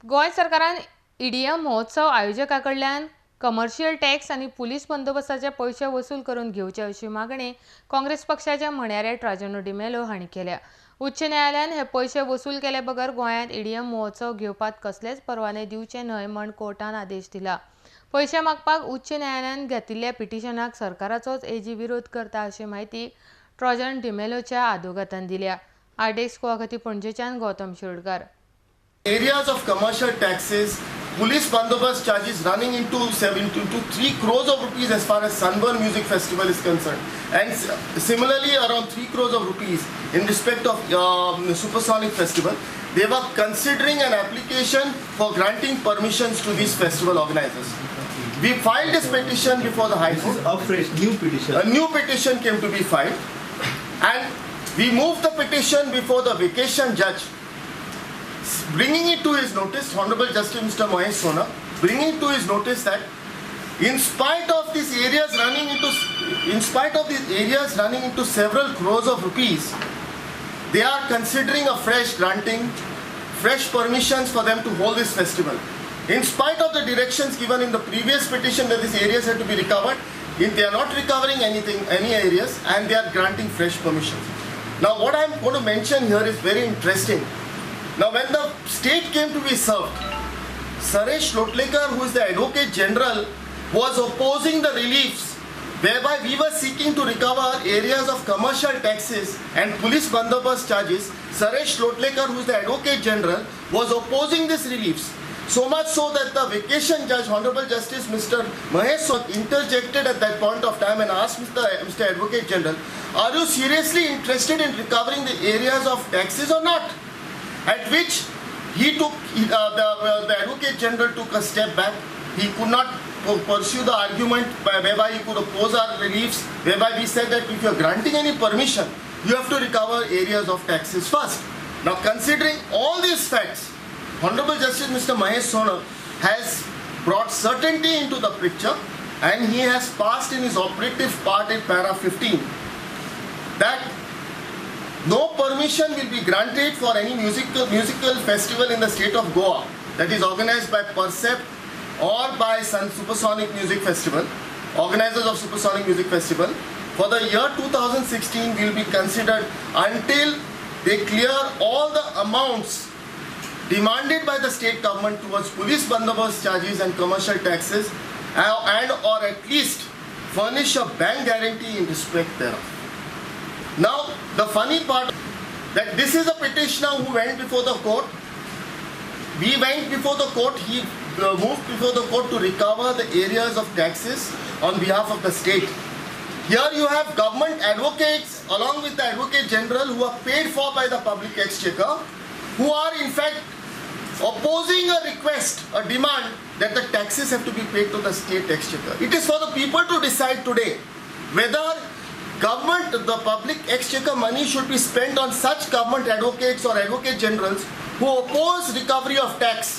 गोय सरकारान ईडीएम महोत्सव आयोजकांकडल्यान कमर्शियल टॅक्स आणि पुलीस बंदोबस्ताचे पैसे वसूल करून घेवचे अशी मागणी काँग्रेस पक्षाचे म्हणयारे ट्राजनो डिमेलो हांणी केल्या. उच्च न्यायालयान हे पैसे वसूल केले बगर गोंयांत ईडीएम महोत्सव घेवपाक कसलेच परवाने दिवचे न्हय म्हण कोर्टान आदेश दिला. पैसे मागपाक उच्च न्यायालयान घेतिल्ल्या पिटिशनाक सरकाराचोच एजी विरोध करता अशी माहिती ट्राजन डिमेलोच्या आदवोगातान दिल्या. आरडेक्स गोवा पणजेच्यान Gautam Shirodkar. Areas of commercial taxes, police bandobast charges running into 3 crores of rupees as far as Sunburn Music Festival is concerned, and similarly around 3 crores of rupees in respect of Supersonic Festival. They were considering an application for granting permissions to these festival organizers. We filed this petition before the High Court. This is a fresh new petition. A new petition came to be filed, and we moved the petition before the vacation judge, bringing it to his notice, Honorable Justice Mr. Mahesh Sona, bringing it to his notice that in spite of these areas running into several crores of rupees, they are considering a fresh granting, fresh permissions for them to hold this festival. In spite of the directions given in the previous petition that these areas had to be recovered, if they are not recovering any areas, and they are granting fresh permissions. Now what I am going to mention here is very interesting. Now when the state came to be served, Saresh Lotlekar, who is the Advocate General, was opposing the reliefs whereby we were seeking to recover areas of commercial taxes and police bandobast charges. Saresh Lotlekar, who is the Advocate General, was opposing these reliefs. So much so that the vacation judge, Honorable Justice Mr. Mahesh Sona, interjected at that point of time and asked Mr. Advocate General, are you seriously interested in recovering the areas of taxes or not? At which the Advocate General took a step back. He could not pursue the argument whereby he could oppose our reliefs, whereby we said that if you are granting any permission, you have to recover areas of taxes first. Now considering all these facts, Honorable Justice Mr. Mahesh Sona has brought certainty into the picture, and he has passed in his operative part in para 15 that no permission will be granted for any musical festival in the state of Goa that is organized by Percept or by Supersonic Music Festival, organizers of Supersonic Music Festival, for the year 2016 will be considered until they clear all the amounts demanded by the state government towards police bandobast charges and commercial taxes, and or at least furnish a bank guarantee in respect thereof. Now, the funny part that this is a petitioner who went before the court. We went before the court. He moved before the court to recover the areas of taxes on behalf of the state. Here you have government advocates along with the Advocate General who are paid for by the public exchequer, who are in fact opposing a request, a demand that the taxes have to be paid to the state exchequer. It is for the people to decide today whether the public exchequer money should be spent on such government advocates or advocate generals who oppose recovery of tax.